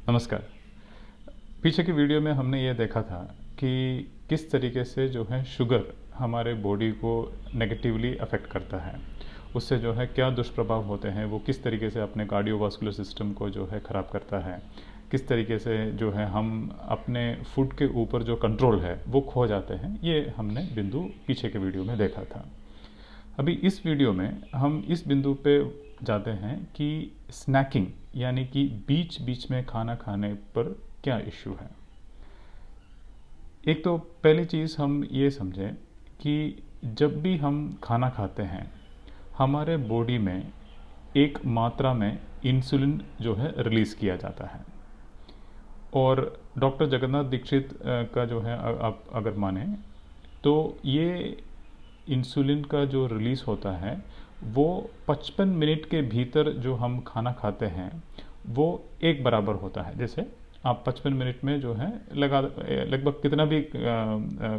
नमस्कार। पीछे की वीडियो में हमने ये देखा था कि किस तरीके से जो है शुगर हमारे बॉडी को नेगेटिवली अफेक्ट करता है। उससे जो है क्या दुष्प्रभाव होते हैं, वो किस तरीके से अपने कार्डियोवास्कुलर सिस्टम को जो है ख़राब करता है, किस तरीके से जो है हम अपने फूड के ऊपर जो कंट्रोल है वो खो जाते हैं। ये हमने बिंदु पीछे के वीडियो में देखा था। अभी इस वीडियो में हम इस बिंदु पे जाते हैं कि स्नैकिंग यानी कि बीच बीच में खाना खाने पर क्या इश्यू है। एक तो पहली चीज़ हम ये समझें कि जब भी हम खाना खाते हैं हमारे बॉडी में एक मात्रा में इंसुलिन जो है रिलीज़ किया जाता है। और डॉक्टर जगन्नाथ दीक्षित का जो है आप अगर माने तो ये इंसुलिन का जो रिलीज़ होता है वो 55 मिनट के भीतर जो हम खाना खाते हैं वो एक बराबर होता है। जैसे आप 55 मिनट में जो है लगभग कितना भी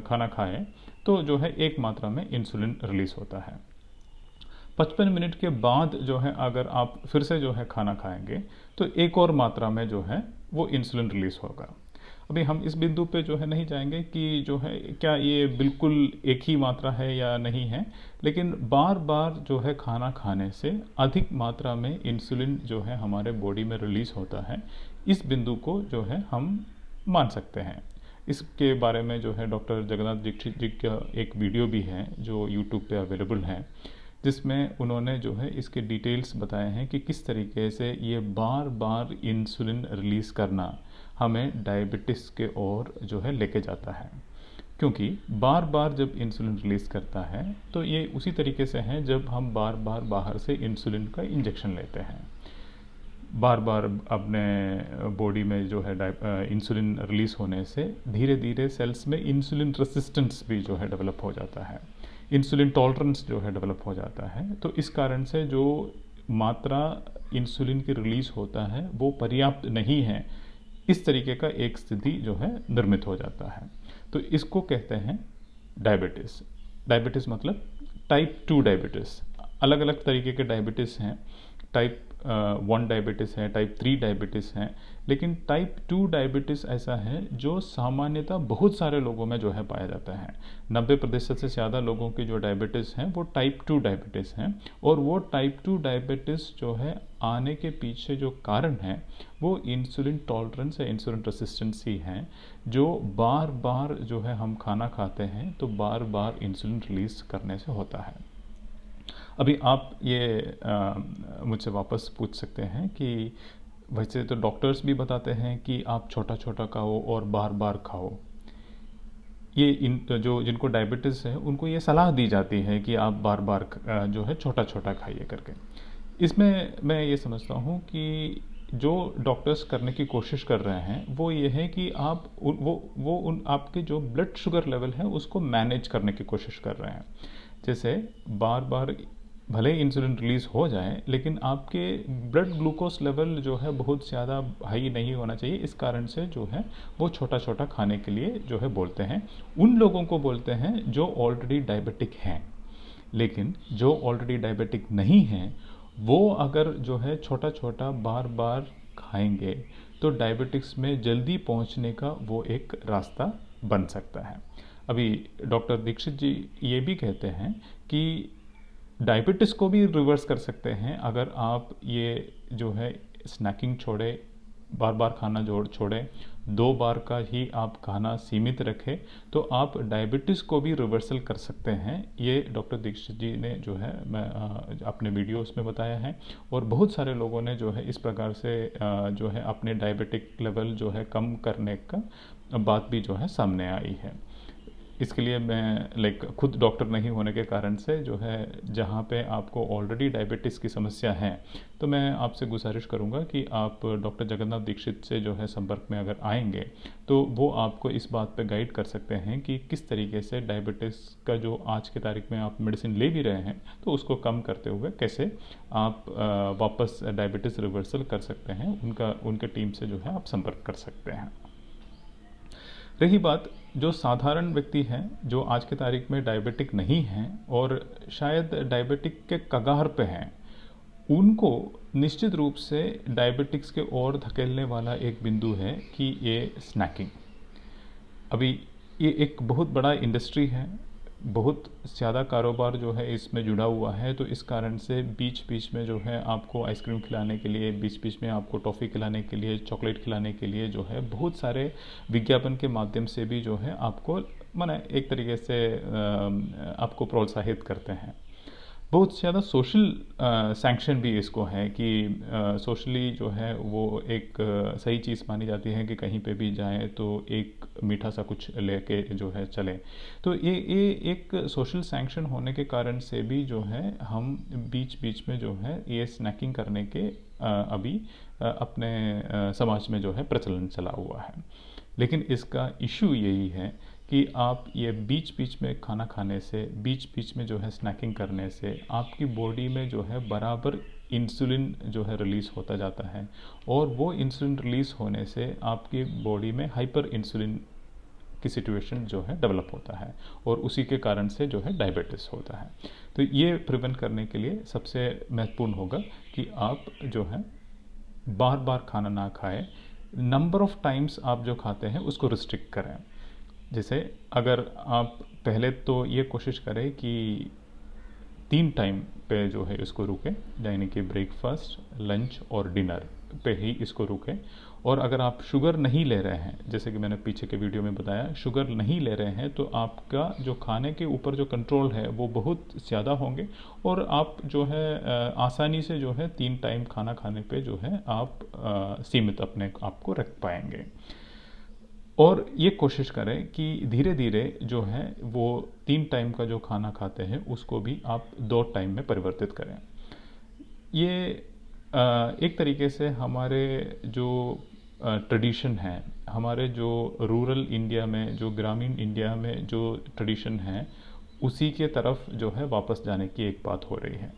खाना खाएं तो जो है एक मात्रा में इंसुलिन रिलीज़ होता है। 55 मिनट के बाद जो है अगर आप फिर से जो है खाना खाएंगे तो एक और मात्रा में जो है वो इंसुलिन रिलीज़ होगा। अभी हम इस बिंदु पे जो है नहीं जाएंगे कि जो है क्या ये बिल्कुल एक ही मात्रा है या नहीं है, लेकिन बार बार जो है खाना खाने से अधिक मात्रा में इंसुलिन जो है हमारे बॉडी में रिलीज़ होता है। इस बिंदु को जो है हम मान सकते हैं। इसके बारे में जो है डॉक्टर जगन्नाथ दीक्षित जी का एक वीडियो भी है जो यूट्यूब पे अवेलेबल है, जिसमें उन्होंने जो है इसके डिटेल्स बताए हैं कि किस तरीके से ये बार बार इंसुलिन रिलीज़ करना हमें डायबिटीज़ के ओर जो है लेके जाता है। क्योंकि बार बार जब इंसुलिन रिलीज़ करता है तो ये उसी तरीके से है जब हम बार बार बाहर से इंसुलिन का इंजेक्शन लेते हैं। बार बार अपने बॉडी में जो है इंसुलिन रिलीज़ होने से धीरे धीरे सेल्स में इंसुलिन रेसिस्टेंस भी जो है डेवलप हो जाता है, इंसुलिन टॉलरेंस जो है डेवलप हो जाता है। तो इस कारण से जो मात्रा इंसुलिन की रिलीज़ होता है वो पर्याप्त नहीं है, इस तरीके का एक स्थिति जो है निर्मित हो जाता है। तो इसको कहते हैं डायबिटीज़। डायबिटीज़ मतलब टाइप 2 डायबिटीज़। अलग अलग तरीके के डायबिटीज़ हैं। टाइप 1 डायबिटीज़ है, टाइप 3 डायबिटीज़ है, लेकिन टाइप 2 डायबिटीज़ ऐसा है जो सामान्यतः बहुत सारे लोगों में जो है पाया जाता है। 90% से ज़्यादा लोगों की जो डायबिटीज़ हैं वो टाइप 2 डायबिटीज़ हैं। और वो टाइप 2 डायबिटीज़ जो है आने के पीछे जो कारण है वो इंसुलिन टॉलरेंस या इंसुलिन रेसिस्टेंस ही है, जो बार बार जो है हम खाना खाते हैं तो बार बार इंसुलिन रिलीज़ करने से होता है। अभी आप ये मुझसे वापस पूछ सकते हैं कि वैसे तो डॉक्टर्स भी बताते हैं कि आप छोटा छोटा खाओ और बार बार खाओ। ये इन जो जिनको डायबिटीज़ है उनको ये सलाह दी जाती है कि आप बार बार जो है छोटा छोटा खाइए करके। इसमें मैं ये समझता हूँ कि जो डॉक्टर्स करने की कोशिश कर रहे हैं वो ये है कि आप वो उन आपके जो ब्लड शुगर लेवल है उसको मैनेज करने की कोशिश कर रहे हैं। जैसे बार बार भले ही इंसुलिन रिलीज़ हो जाए लेकिन आपके ब्लड ग्लूकोज लेवल जो है बहुत ज़्यादा हाई नहीं होना चाहिए। इस कारण से जो है वो छोटा छोटा खाने के लिए जो है बोलते हैं। उन लोगों को बोलते हैं जो ऑलरेडी डायबिटिक हैं। लेकिन जो ऑलरेडी डायबिटिक नहीं हैं वो अगर जो है छोटा छोटा बार बार खाएंगे तो डायबिटिक्स में जल्दी पहुंचने का वो एक रास्ता बन सकता है। अभी डॉक्टर दीक्षित जी ये भी कहते हैं कि डायबिटीज़ को भी रिवर्स कर सकते हैं अगर आप ये जो है स्नैकिंग छोड़े, बार बार खाना छोड़ें, 2 बार का ही आप खाना सीमित रखें तो आप डायबिटीज़ को भी रिवर्सल कर सकते हैं। ये डॉक्टर दीक्षित जी ने जो है मैं अपने वीडियोस में बताया है। और बहुत सारे लोगों ने जो है इस प्रकार से जो है अपने डायबिटिक लेवल जो है कम करने का बात भी जो है सामने आई है। इसके लिए मैं खुद डॉक्टर नहीं होने के कारण से जो है जहाँ पे आपको ऑलरेडी डायबिटीज़ की समस्या है तो मैं आपसे गुजारिश करूँगा कि आप डॉक्टर जगन्नाथ दीक्षित से जो है संपर्क में अगर आएंगे तो वो आपको इस बात पे गाइड कर सकते हैं कि किस तरीके से डायबिटीज़ का जो आज की तारीख में आप मेडिसिन ले भी रहे हैं तो उसको कम करते हुए कैसे आप वापस डायबिटीज़ रिवर्सल कर सकते हैं। उनके टीम से जो है आप संपर्क कर सकते हैं। रही बात जो साधारण व्यक्ति हैं जो आज की तारीख में डायबिटिक नहीं हैं और शायद डायबिटिक के कगार पे हैं, उनको निश्चित रूप से डायबिटिक्स के ओर धकेलने वाला एक बिंदु है कि ये स्नैकिंग। अभी ये एक बहुत बड़ा इंडस्ट्री है, बहुत ज़्यादा कारोबार जो है इसमें जुड़ा हुआ है, तो इस कारण से बीच बीच में जो है आपको आइसक्रीम खिलाने के लिए, बीच बीच में आपको टॉफ़ी खिलाने के लिए, चॉकलेट खिलाने के लिए जो है बहुत सारे विज्ञापन के माध्यम से भी जो है आपको माने एक तरीके से आपको प्रोत्साहित करते हैं। बहुत ज़्यादा सोशल सैंक्शन भी इसको है कि सोशली जो है वो एक सही चीज़ मानी जाती है कि कहीं पे भी जाएं तो एक मीठा सा कुछ लेके जो है चले। तो ये एक सोशल सैंक्शन होने के कारण से भी जो है हम बीच बीच में जो है ये स्नैकिंग करने के अभी अपने समाज में जो है प्रचलन चला हुआ है। लेकिन इसका इशू यही है कि आप ये बीच बीच में खाना खाने से, बीच बीच में जो है स्नैकिंग करने से आपकी बॉडी में जो है बराबर इंसुलिन जो है रिलीज़ होता जाता है, और वो इंसुलिन रिलीज़ होने से आपकी बॉडी में हाइपर इंसुलिन की सिचुएशन जो है डेवलप होता है, और उसी के कारण से जो है डायबिटीज़ होता है। तो ये प्रिवेंट करने के लिए सबसे महत्वपूर्ण होगा कि आप जो है बार बार खाना ना खाएं, नंबर ऑफ़ टाइम्स आप जो खाते हैं उसको रिस्ट्रिक्ट करें। जैसे अगर आप पहले तो ये कोशिश करें कि 3 टाइम पे जो है इसको रुकें, यानी कि ब्रेकफास्ट, लंच और डिनर पे ही इसको रुकें। और अगर आप शुगर नहीं ले रहे हैं, जैसे कि मैंने पीछे के वीडियो में बताया, शुगर नहीं ले रहे हैं तो आपका जो खाने के ऊपर जो कंट्रोल है वो बहुत ज़्यादा होंगे, और आप जो है आसानी से जो है 3 टाइम खाना खाने पे जो है आप सीमित अपने आप को रख पाएंगे। और ये कोशिश करें कि धीरे धीरे जो है वो 3 टाइम का जो खाना खाते हैं उसको भी आप 2 टाइम में परिवर्तित करें। ये एक तरीके से हमारे जो ट्रेडिशन है, हमारे जो रूरल इंडिया में, जो ग्रामीण इंडिया में जो ट्रेडिशन है, उसी के तरफ जो है वापस जाने की एक बात हो रही है।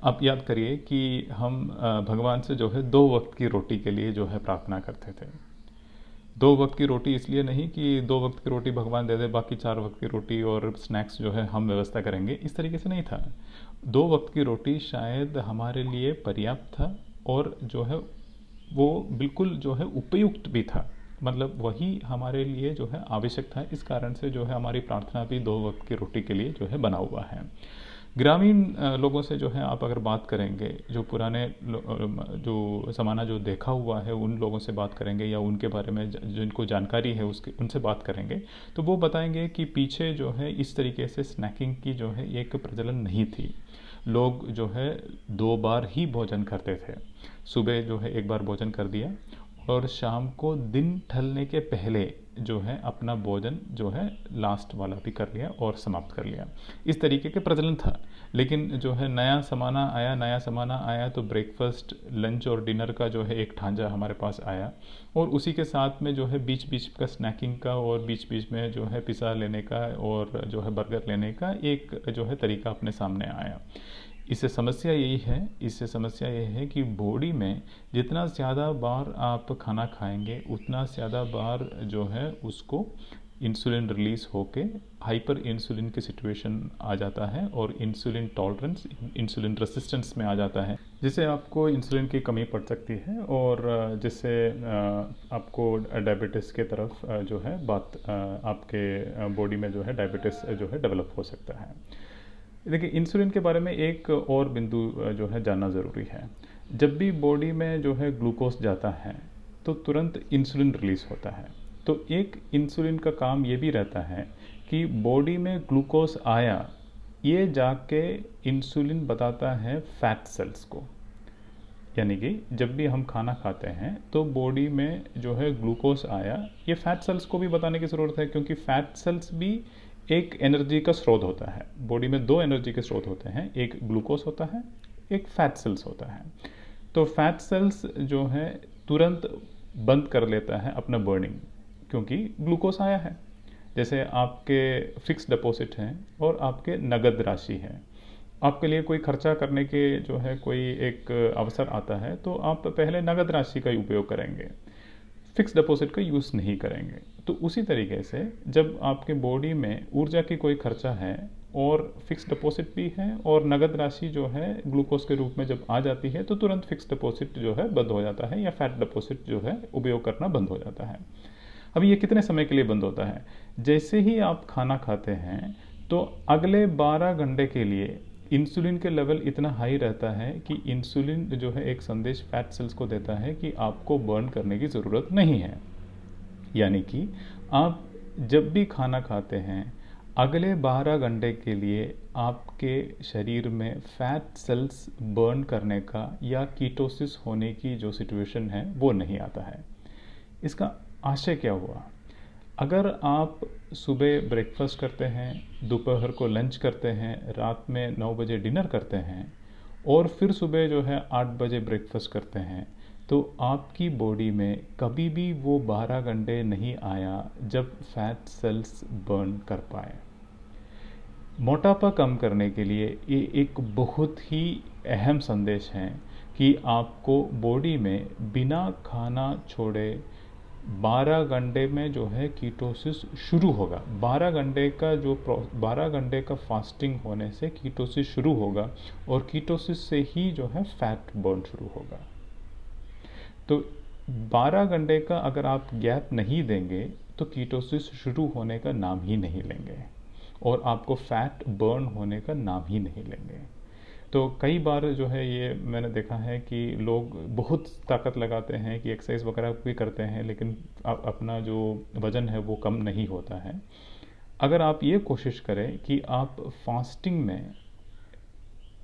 आप याद करिए कि हम भगवान से जो है 2 वक्त की रोटी के लिए जो है प्रार्थना करते थे। 2 वक्त की रोटी इसलिए नहीं कि 2 वक्त की रोटी भगवान दे दे, बाकी 4 वक्त की रोटी और स्नैक्स जो है हम व्यवस्था करेंगे, इस तरीके से नहीं था। 2 वक्त की रोटी शायद हमारे लिए पर्याप्त था, और जो है वो बिल्कुल जो है उपयुक्त भी था, मतलब वही हमारे लिए जो है आवश्यक था। इस कारण से जो है हमारी प्रार्थना भी 2 वक्त की रोटी के लिए जो है बना हुआ है। ग्रामीण लोगों से जो है आप अगर बात करेंगे, जो पुराने जो ज़माना जो देखा हुआ है उन लोगों से बात करेंगे, या उनके बारे में जिनको जानकारी है उसके उनसे बात करेंगे, तो वो बताएंगे कि पीछे जो है इस तरीके से स्नैकिंग की जो है एक प्रचलन नहीं थी। लोग जो है 2 बार ही भोजन करते थे। सुबह जो है 1 बार भोजन कर दिया, और शाम को दिन ढलने के पहले जो है अपना भोजन जो है लास्ट वाला भी कर लिया और समाप्त कर लिया। इस तरीके के प्रचलन था। लेकिन जो है नया ज़माना आया तो ब्रेकफास्ट, लंच और डिनर का जो है एक ढांचा हमारे पास आया, और उसी के साथ में जो है बीच बीच का स्नैकिंग का, और बीच बीच में जो है पिज़्ज़ा लेने का और जो है बर्गर लेने का एक जो है तरीका अपने सामने आया। इससे समस्या यही है कि बॉडी में जितना ज़्यादा बार आप खाना खाएंगे उतना ज़्यादा बार जो है उसको इंसुलिन रिलीज़ होके हाइपर इंसुलिन की सिचुएशन आ जाता है, और इंसुलिन टॉलरेंस, इंसुलिन रेसिस्टेंस में आ जाता है, जिससे आपको इंसुलिन की कमी पड़ सकती है, और जिससे आपको डायबिटीज़ के तरफ जो है आपके बॉडी में जो है डायबिटीज़ जो है डेवलप हो सकता है। देखिए, इंसुलिन के बारे में एक और बिंदु जो है जानना ज़रूरी है। जब भी बॉडी में जो है ग्लूकोज जाता है तो तुरंत इंसुलिन रिलीज़ होता है। तो एक इंसुलिन का काम ये भी रहता है कि बॉडी में ग्लूकोज आया, ये जाके इंसुलिन बताता है फैट सेल्स को। यानी कि जब भी हम खाना खाते हैं तो बॉडी में जो है ग्लूकोज आया, ये फैट सेल्स को भी बताने की ज़रूरत है, क्योंकि फैट सेल्स भी एक एनर्जी का स्रोत होता है। बॉडी में 2 एनर्जी के स्रोत होते हैं, एक ग्लूकोज होता है, एक फैट सेल्स होता है। तो फैट सेल्स जो है तुरंत बंद कर लेता है अपना बर्निंग, क्योंकि ग्लूकोज आया है। जैसे आपके फिक्स डिपॉजिट हैं और आपके नगद राशि है, आपके लिए कोई खर्चा करने के जो है कोई एक अवसर आता है तो आप पहले नगद राशि का ही उपयोग करेंगे, फिक्स डिपॉजिट का यूज़ नहीं करेंगे। तो उसी तरीके से जब आपके बॉडी में ऊर्जा की कोई खर्चा है और फिक्स डिपॉजिट भी है, और नगद राशि जो है ग्लूकोज के रूप में जब आ जाती है तो तुरंत फिक्स डिपॉजिट जो है बंद हो जाता है, या फैट डिपॉजिट जो है उपयोग करना बंद हो जाता है। अब ये कितने समय के लिए बंद होता है? जैसे ही आप खाना खाते हैं तो अगले 12 घंटे के लिए इंसुलिन के लेवल इतना हाई रहता है कि इंसुलिन जो है एक संदेश फैट सेल्स को देता है कि आपको बर्न करने की ज़रूरत नहीं है। यानी कि आप जब भी खाना खाते हैं अगले 12 घंटे के लिए आपके शरीर में फैट सेल्स बर्न करने का या कीटोसिस होने की जो सिचुएशन है वो नहीं आता है। इसका आशय क्या हुआ? अगर आप सुबह ब्रेकफास्ट करते हैं, दोपहर को लंच करते हैं, रात में 9 बजे डिनर करते हैं और फिर सुबह जो है 8 बजे ब्रेकफास्ट करते हैं, तो आपकी बॉडी में कभी भी वो 12 घंटे नहीं आया जब फैट सेल्स बर्न कर पाए। मोटापा कम करने के लिए ये एक बहुत ही अहम संदेश है कि आपको बॉडी में बिना खाना छोड़े 12 घंटे में जो है कीटोसिस शुरू होगा। 12 घंटे का फास्टिंग होने से कीटोसिस शुरू होगा और कीटोसिस से ही जो है फैट बर्न शुरू होगा। तो 12 घंटे का अगर आप गैप नहीं देंगे तो कीटोसिस शुरू होने का नाम ही नहीं लेंगे और आपको फैट बर्न होने का नाम ही नहीं लेंगे। तो कई बार जो है ये मैंने देखा है कि लोग बहुत ताकत लगाते हैं कि एक्सरसाइज वगैरह भी करते हैं, लेकिन अपना जो वज़न है वो कम नहीं होता है। अगर आप ये कोशिश करें कि आप फास्टिंग में,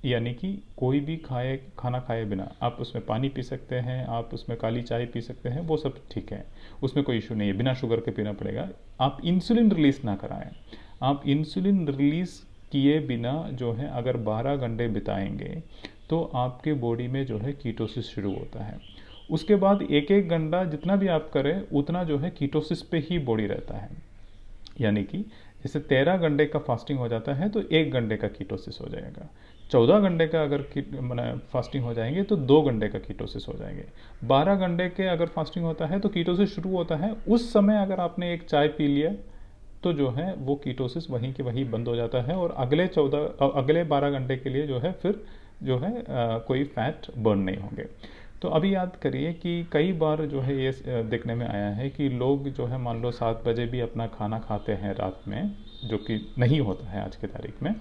यानी कि कोई भी खाना खाए बिना आप उसमें पानी पी सकते हैं, आप उसमें काली चाय पी सकते हैं, वो सब ठीक है, उसमें कोई इशू नहीं है, बिना शुगर के पीना पड़ेगा। आप इंसुलिन रिलीज़ ना कराएं। आप इंसुलिन रिलीज़ किए बिना जो है अगर 12 घंटे बिताएंगे तो आपके बॉडी में जो है कीटोसिस शुरू होता है। उसके बाद एक एक घंटा जितना भी आप करें उतना जो है कीटोसिस पे ही बॉडी रहता है। यानी कि जैसे 13 घंटे का फास्टिंग हो जाता है तो 1 घंटे का कीटोसिस हो जाएगा। 14 घंटे का अगर फास्टिंग हो जाएंगे तो 2 घंटे का कीटोसिस हो जाएंगे। 12 घंटे के अगर फास्टिंग होता है तो कीटोसिस शुरू होता है। उस समय अगर आपने एक चाय पी लिया तो जो है वो कीटोसिस वहीं के वहीं बंद हो जाता है और अगले 12 घंटे के लिए जो है फिर जो है कोई फैट बर्न नहीं होंगे। तो अभी याद करिए कि कई बार जो है ये देखने में आया है कि लोग जो है मान लो 7 बजे भी अपना खाना खाते हैं रात में, जो कि नहीं होता है आज की तारीख में।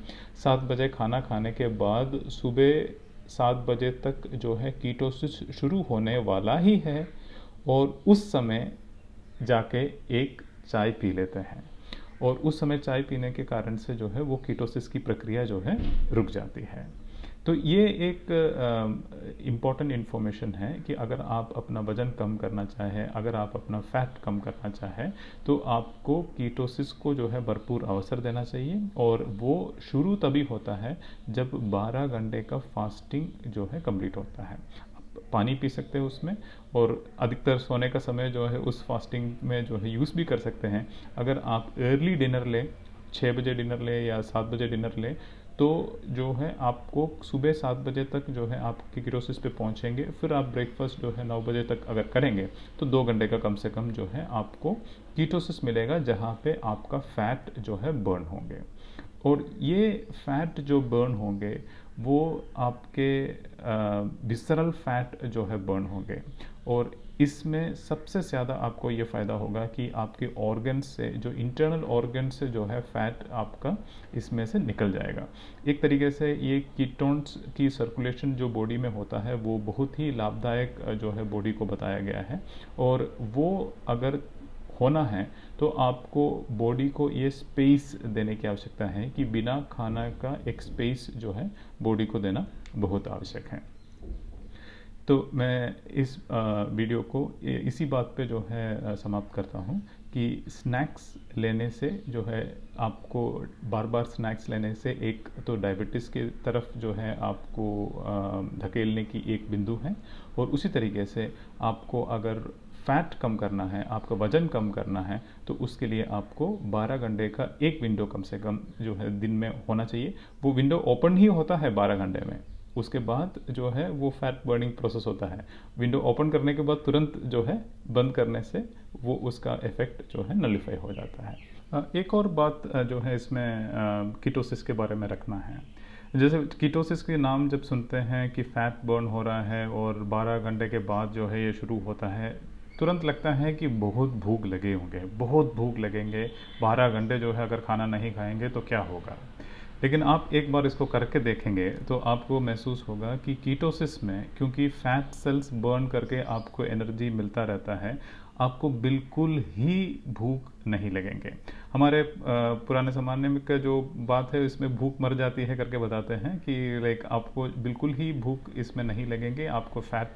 7 बजे खाना खाने के बाद सुबह 7 बजे तक जो है कीटोसिस शुरू होने वाला ही है और उस समय जाके एक चाय पी लेते हैं और उस समय चाय पीने के कारण से जो है वो कीटोसिस की प्रक्रिया जो है रुक जाती है। तो ये एक इम्पॉर्टेंट इन्फॉर्मेशन है कि अगर आप अपना वज़न कम करना चाहें, अगर आप अपना फैट कम करना चाहें तो आपको कीटोसिस को जो है भरपूर अवसर देना चाहिए और वो शुरू तभी होता है जब 12 घंटे का फास्टिंग जो है कंप्लीट होता है। पानी पी सकते हैं उसमें और अधिकतर सोने का समय जो है उस फास्टिंग में जो है यूज़ भी कर सकते हैं। अगर आप अर्ली डिनर लें, 6 बजे डिनर लें या 7 बजे डिनर लें तो जो है आपको सुबह 7 बजे तक जो है आप कीटोसिस पे पहुंचेंगे। फिर आप ब्रेकफास्ट जो है 9 बजे तक अगर करेंगे तो 2 घंटे का कम से कम जो है आपको कीटोसिस मिलेगा जहाँ पे आपका फैट जो है बर्न होंगे। और ये फैट जो बर्न होंगे वो आपके विसरल फैट जो है बर्न होंगे और इसमें सबसे ज़्यादा आपको ये फ़ायदा होगा कि आपके ऑर्गन्स से, जो इंटरनल ऑर्गन से जो है फैट आपका इसमें से निकल जाएगा। एक तरीके से ये कीटोन्स की सर्कुलेशन जो बॉडी में होता है वो बहुत ही लाभदायक जो है बॉडी को बताया गया है और वो अगर होना है तो आपको बॉडी को ये स्पेस देने की आवश्यकता है कि बिना खाना का एक स्पेस जो है बॉडी को देना बहुत आवश्यक है। तो मैं इस वीडियो को इसी बात पे जो है समाप्त करता हूँ कि स्नैक्स लेने से जो है आपको बार बार स्नैक्स लेने से एक तो डायबिटीज़ की तरफ जो है आपको धकेलने की एक बिंदु है और उसी तरीके से आपको अगर फैट कम करना है, आपका वज़न कम करना है तो उसके लिए आपको 12 घंटे का एक विंडो कम से कम जो है दिन में होना चाहिए। वो विंडो ओपन ही होता है 12 घंटे में, उसके बाद जो है वो फैट बर्निंग प्रोसेस होता है। विंडो ओपन करने के बाद तुरंत जो है बंद करने से वो उसका इफेक्ट जो है नलिफाई हो जाता है। एक और बात जो है इसमें कीटोसिस के बारे में रखना है। जैसे कीटोसिस के नाम जब सुनते हैं कि फैट बर्न हो रहा है और 12 घंटे के बाद जो है ये शुरू होता है, तुरंत लगता है कि बहुत भूख लगे होंगे, बहुत भूख लगेंगे, 12 घंटे जो है अगर खाना नहीं खाएंगे तो क्या होगा। लेकिन आप एक बार इसको करके देखेंगे तो आपको महसूस होगा कि कीटोसिस में क्योंकि फैट सेल्स बर्न करके आपको एनर्जी मिलता रहता है, आपको बिल्कुल ही भूख नहीं लगेंगे। हमारे पुराने ज़माने में का जो बात है इसमें भूख मर जाती है करके बताते हैं कि लाइक आपको बिल्कुल ही भूख इसमें नहीं लगेंगे, आपको फैट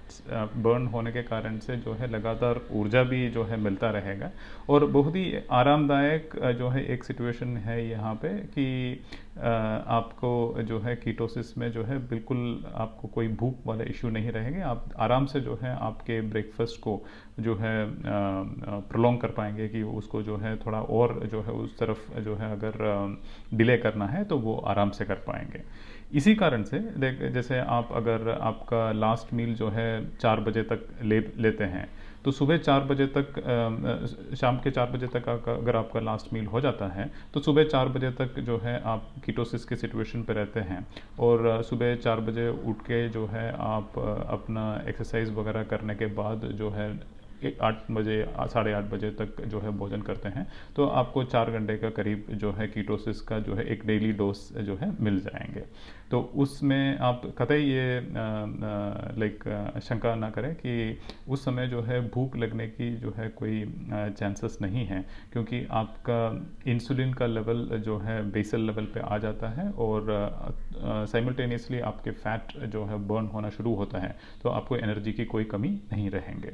बर्न होने के कारण से जो है लगातार ऊर्जा भी जो है मिलता रहेगा। और बहुत ही आरामदायक जो है एक सिचुएशन है यहाँ पे कि आपको जो है कीटोसिस में जो है बिल्कुल आपको कोई भूख वाला इशू नहीं रहेंगे। आप आराम से जो है आपके ब्रेकफास्ट को जो है प्रोलॉन्ग कर पाएंगे कि उसको जो है थोड़ा और जो है उस तरफ जो है अगर डिले करना है तो वो आराम से कर पाएंगे। इसी कारण से जैसे आप अगर आपका लास्ट मील जो है 4 बजे तक लेते हैं तो सुबह 4 बजे तक शाम के 4 बजे तक अगर आपका लास्ट मील हो जाता है तो सुबह 4 बजे तक जो है आप कीटोसिस के सिचुएशन पे रहते हैं। और सुबह 4 बजे उठ के जो है आप अपना एक्सरसाइज वगैरह करने के बाद जो है 8 बजे 8:30 बजे तक जो है भोजन करते हैं तो आपको 4 घंटे का करीब जो है कीटोसिस का जो है एक डेली डोज जो है मिल जाएंगे। तो उसमें आप कतई ये शंका ना करें कि उस समय जो है भूख लगने की जो है कोई चांसेस नहीं है, क्योंकि आपका इंसुलिन का लेवल जो है बेसल लेवल पे आ जाता है और साइमल्टेनियसली आपके फैट जो है बर्न होना शुरू होता है, तो आपको एनर्जी की कोई कमी नहीं रहेंगे।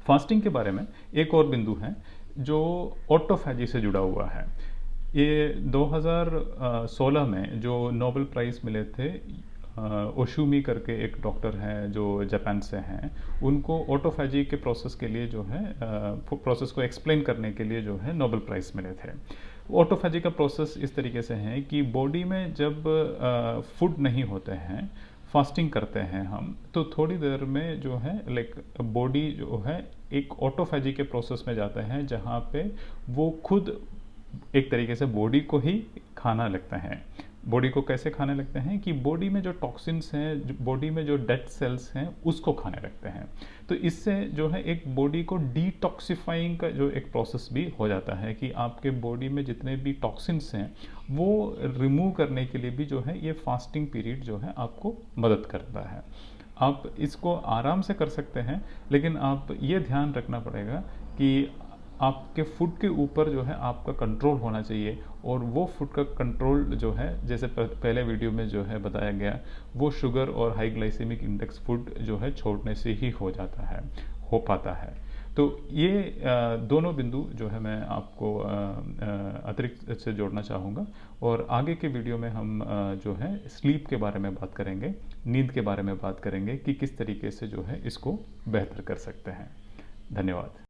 फास्टिंग के बारे में एक और बिंदु है जो ऑटोफैजी से जुड़ा हुआ है। ये 2016 में जो नोबेल प्राइज़ मिले थे, ओशुमी करके एक डॉक्टर हैं जो जापान से हैं, उनको ऑटोफैजी के प्रोसेस के लिए जो है प्रोसेस को एक्सप्लेन करने के लिए जो है नोबेल प्राइज़ मिले थे। ऑटोफैजी का प्रोसेस इस तरीके से है कि बॉडी में जब फूड नहीं होते हैं, फास्टिंग करते हैं हम, तो थोड़ी देर में जो है बॉडी जो है एक ऑटोफैजी के प्रोसेस में जाता है जहाँ पे वो खुद एक तरीके से बॉडी को ही खाना लगता है। बॉडी को कैसे खाने लगते हैं कि बॉडी में जो टॉक्सिन्स हैं, बॉडी में जो डेड सेल्स हैं, उसको खाने लगते हैं। तो इससे जो है एक बॉडी को डिटॉक्सिफाइंग का जो एक प्रोसेस भी हो जाता है कि आपके बॉडी में जितने भी टॉक्सिन्स हैं वो रिमूव करने के लिए भी जो है ये फास्टिंग पीरियड जो है आपको मदद करता है। आप इसको आराम से कर सकते हैं, लेकिन आप ये ध्यान रखना पड़ेगा कि आपके फूड के ऊपर जो है आपका कंट्रोल होना चाहिए। और वो फूड का कंट्रोल जो है, जैसे पहले वीडियो में जो है बताया गया, वो शुगर और हाई ग्लाइसेमिक इंडेक्स फूड जो है छोड़ने से ही हो पाता है। तो ये दोनों बिंदु जो है मैं आपको अतिरिक्त से जोड़ना चाहूँगा। और आगे के वीडियो में हम जो है स्लीप के बारे में बात करेंगे, नींद के बारे में बात करेंगे कि किस तरीके से जो है इसको बेहतर कर सकते हैं। धन्यवाद।